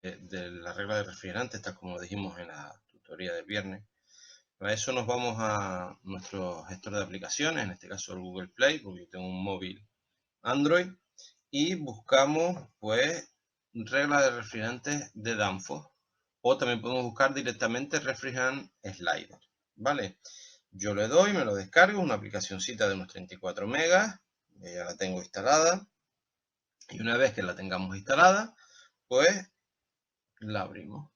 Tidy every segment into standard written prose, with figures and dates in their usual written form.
de la regla de refrigerantes, tal como dijimos en la tutoría del viernes. Para eso nos vamos a nuestro gestor de aplicaciones, en este caso el Google Play, porque yo tengo un móvil Android, y buscamos pues regla de refrigerantes de Danfoss, o también podemos buscar directamente Refrigerant Slider, ¿vale? Yo le doy, me lo descargo, una aplicacioncita de unos 34 megas, ya la tengo instalada, y una vez que la tengamos instalada, pues la abrimos.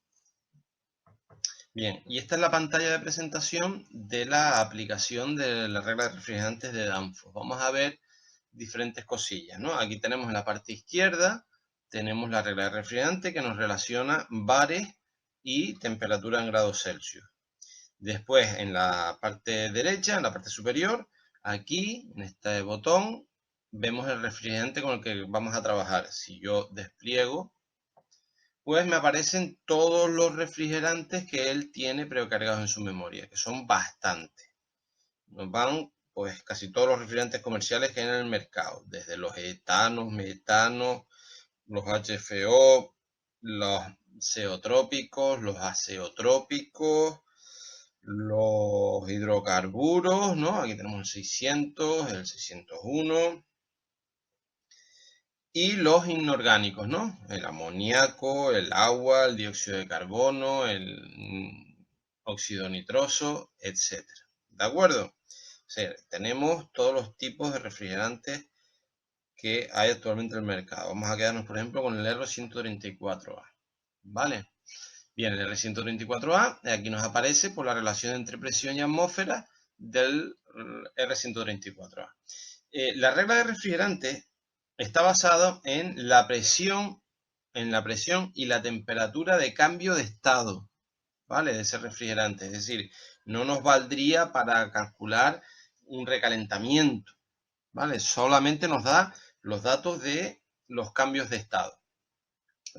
Bien, y esta es la pantalla de presentación de la aplicación de la regla de refrigerantes de Danfoss. Vamos a ver diferentes cosillas, ¿no? Aquí tenemos en la parte izquierda, tenemos la regla de refrigerante que nos relaciona bares y temperatura en grados Celsius. Después, en la parte derecha, en la parte superior, aquí, en este botón, vemos el refrigerante con el que vamos a trabajar. Si yo despliego, pues me aparecen todos los refrigerantes que él tiene precargados en su memoria, que son bastantes. Nos van pues casi todos los refrigerantes comerciales que hay en el mercado, desde los etanos, metanos, los HFO, los ceotrópicos, los azeotrópicos, los hidrocarburos, ¿no? Aquí tenemos el 600, el 601, y los inorgánicos, ¿no? El amoníaco, el agua, el dióxido de carbono, el óxido nitroso, etc. ¿De acuerdo? O sea, tenemos todos los tipos de refrigerantes que hay actualmente en el mercado. Vamos a quedarnos, por ejemplo, con el R134A. ¿Vale? Bien, el R134A, aquí nos aparece por la relación entre presión y atmósfera del R134A. La regla de refrigerante está basada en la presión y la temperatura de cambio de estado, ¿vale? De ese refrigerante. Es decir, no nos valdría para calcular un recalentamiento, ¿vale? Solamente nos da los datos de los cambios de estado.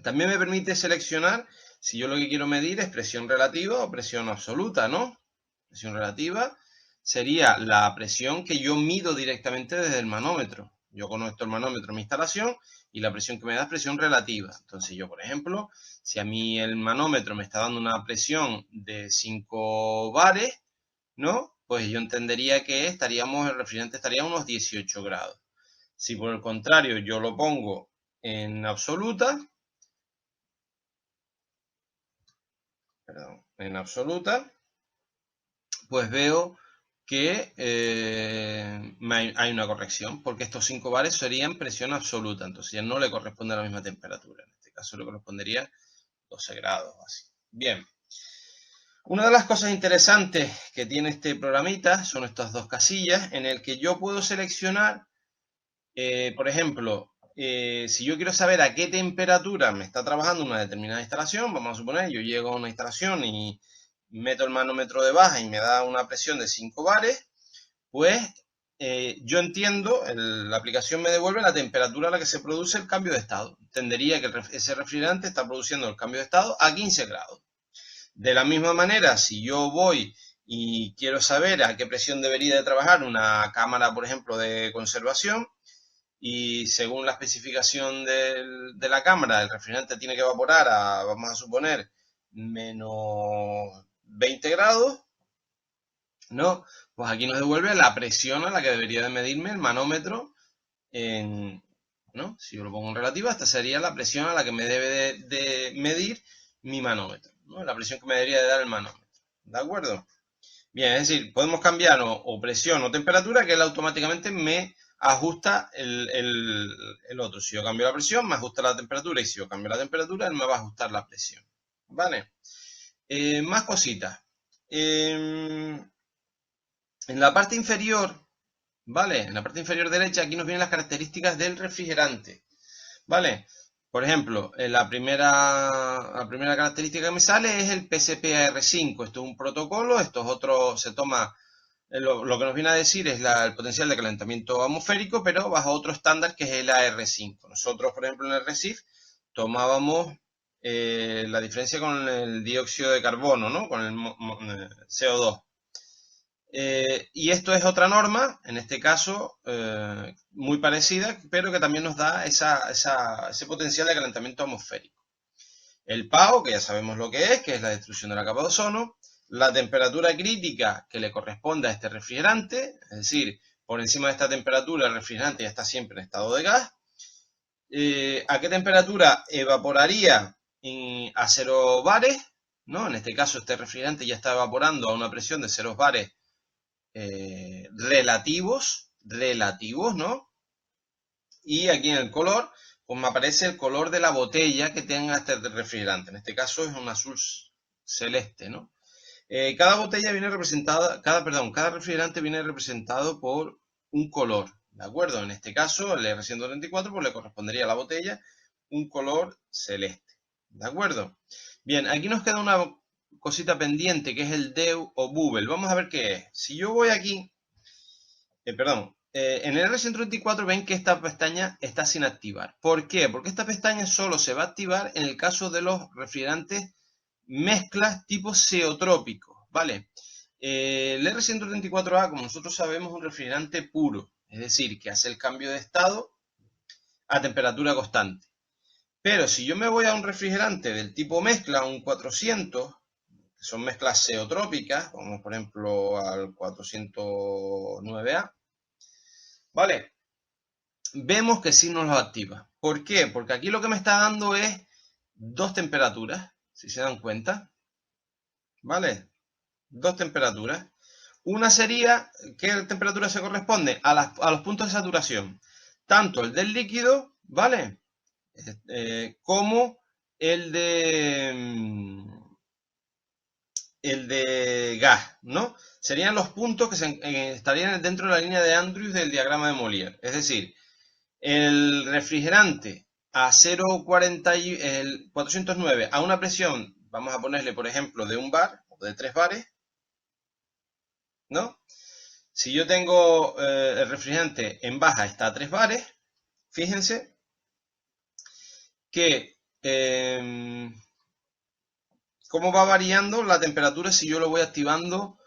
También me permite seleccionar si yo lo que quiero medir es presión relativa o presión absoluta, ¿no? Presión relativa sería la presión que yo mido directamente desde el manómetro. Yo conecto el manómetro en mi instalación y la presión que me da es presión relativa. Entonces yo, por ejemplo, si a mí el manómetro me está dando una presión de 5 bares, ¿no? Pues yo entendería que el refrigerante estaría a unos 18 grados. Si por el contrario yo lo pongo en absoluta, pues veo que hay una corrección, porque estos 5 bares serían presión absoluta, entonces ya no le corresponde a la misma temperatura. En este caso le correspondería 12 grados, así. Bien. Una de las cosas interesantes que tiene este programita son estas dos casillas en el que yo puedo seleccionar, por ejemplo, si yo quiero saber a qué temperatura me está trabajando una determinada instalación, vamos a suponer, yo llego a una instalación y meto el manómetro de baja y me da una presión de 5 bares, pues yo entiendo, la aplicación me devuelve la temperatura a la que se produce el cambio de estado. Entendería que ese refrigerante está produciendo el cambio de estado a 15 grados. De la misma manera, si yo voy y quiero saber a qué presión debería de trabajar una cámara, por ejemplo, de conservación, y según la especificación de la cámara, el refrigerante tiene que evaporar a, vamos a suponer, menos 20 grados, ¿no? Pues aquí nos devuelve la presión a la que debería de medirme el manómetro, ¿no? Si yo lo pongo en relativa, esta sería la presión a la que me debe de medir mi manómetro, ¿no? La presión que me debería de dar el manómetro, ¿de acuerdo? Bien, es decir, podemos cambiar o presión o temperatura, que él automáticamente me ajusta el otro. Si yo cambio la presión, me ajusta la temperatura, y si yo cambio la temperatura, él me va a ajustar la presión. ¿Vale? Más cositas. En la parte inferior, ¿vale? En la parte inferior derecha, aquí nos vienen las características del refrigerante, ¿vale? Por ejemplo, la primera característica que me sale es el PCPAR5. Esto es un protocolo, esto es otro, se toma, lo que nos viene a decir es el potencial de calentamiento atmosférico, pero bajo otro estándar que es el AR5. Nosotros, por ejemplo, en el RECIF tomábamos la diferencia con el dióxido de carbono, ¿no? Con el CO2. Y esto es otra norma, en este caso muy parecida, pero que también nos da ese potencial de calentamiento atmosférico. El PAO, que ya sabemos lo que es la destrucción de la capa de ozono, la temperatura crítica que le corresponde a este refrigerante, es decir, por encima de esta temperatura el refrigerante ya está siempre en estado de gas. ¿A qué temperatura evaporaría a 0 bares? ¿No? En este caso este refrigerante ya está evaporando a una presión de 0 bares relativos, ¿no? Y aquí en el color, pues me aparece el color de la botella que tenga este refrigerante. En este caso es un azul celeste, ¿no? Cada botella viene representada, cada refrigerante viene representado por un color, ¿de acuerdo? En este caso, el R134, pues le correspondería a la botella un color celeste, ¿de acuerdo? Bien, aquí nos queda una cosita pendiente que es el DEU o Bubble. Vamos a ver qué es. Si yo voy aquí, en el R134 ven que esta pestaña está sin activar. ¿Por qué? Porque esta pestaña solo se va a activar en el caso de los refrigerantes mezclas tipo zeotrópicos, ¿vale? El R134A, como nosotros sabemos, es un refrigerante puro, es decir, que hace el cambio de estado a temperatura constante. Pero si yo me voy a un refrigerante del tipo mezcla, un 400, que son mezclas zeotrópicas, vamos por ejemplo al 409A, ¿vale? Vemos que sí nos lo activa. ¿Por qué? Porque aquí lo que me está dando es dos temperaturas, si se dan cuenta, ¿vale? Dos temperaturas. Una sería, ¿qué temperatura se corresponde? A los puntos de saturación. Tanto el del líquido, ¿vale? Como el de gas, ¿no? Serían los puntos que estarían dentro de la línea de Andrews del diagrama de Molière. Es decir, el refrigerante a 0,40, el 409 a una presión, vamos a ponerle por ejemplo de un bar o de 3 bares, ¿no? Si yo tengo el refrigerante en baja está a 3 bares, fíjense que cómo va variando la temperatura si yo lo voy activando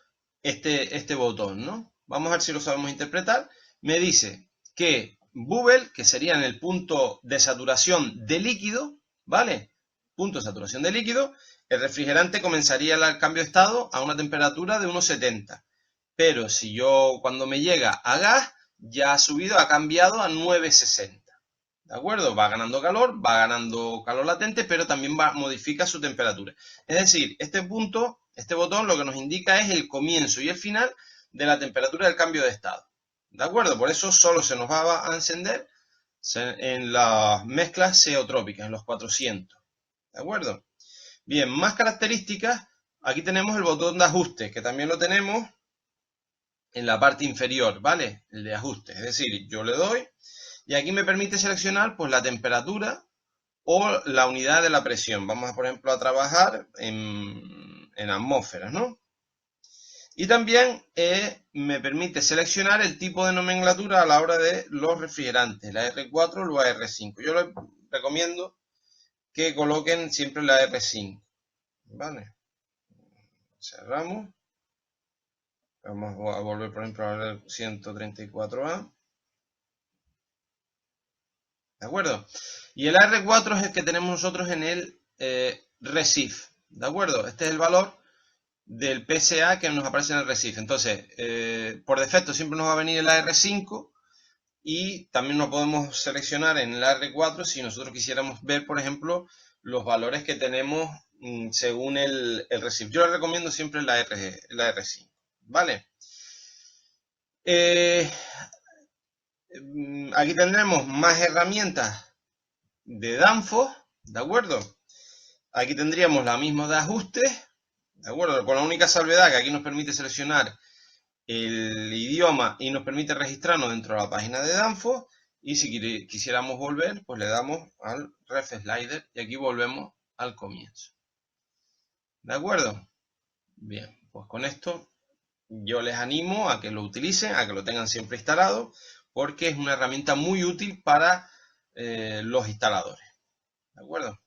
este botón, ¿no? Vamos a ver si lo sabemos interpretar. Me dice que Bubble, que sería en el punto de saturación de líquido, ¿vale? Punto de saturación de líquido, el refrigerante comenzaría el cambio de estado a una temperatura de unos 70. Pero si yo cuando me llega a gas, ya ha subido, ha cambiado a 960. ¿De acuerdo? Va ganando calor latente, pero también modifica su temperatura. Es decir, este botón lo que nos indica es el comienzo y el final de la temperatura del cambio de estado. ¿De acuerdo? Por eso solo se nos va a encender en las mezclas zeotrópicas, en los 400. ¿De acuerdo? Bien, más características. Aquí tenemos el botón de ajuste, que también lo tenemos en la parte inferior, ¿vale? El de ajuste. Es decir, yo le doy y aquí me permite seleccionar pues la temperatura o la unidad de la presión. Vamos, por ejemplo, a trabajar en atmósferas, ¿no? Y también me permite seleccionar el tipo de nomenclatura a la hora de los refrigerantes, la R4 o la R5. Yo les recomiendo que coloquen siempre la R5, ¿vale? Cerramos. Vamos a volver, por ejemplo, al 134A. ¿De acuerdo? Y el R4 es el que tenemos nosotros en el RECIF. ¿De acuerdo? Este es el valor del PSA que nos aparece en el RECIF. Entonces, por defecto siempre nos va a venir el AR5 y también nos podemos seleccionar en el AR4 si nosotros quisiéramos ver, por ejemplo, los valores que tenemos según el RECIF. Yo les recomiendo siempre la R5. ¿Vale? Aquí tendremos más herramientas de Danfoss, ¿de acuerdo? Aquí tendríamos la misma de ajustes, ¿de acuerdo? Con la única salvedad que aquí nos permite seleccionar el idioma y nos permite registrarnos dentro de la página de Danfoss. Y si quisiéramos volver, pues le damos al Ref Slider y aquí volvemos al comienzo. ¿De acuerdo? Bien, pues con esto yo les animo a que lo utilicen, a que lo tengan siempre instalado, porque es una herramienta muy útil para los instaladores. ¿De acuerdo?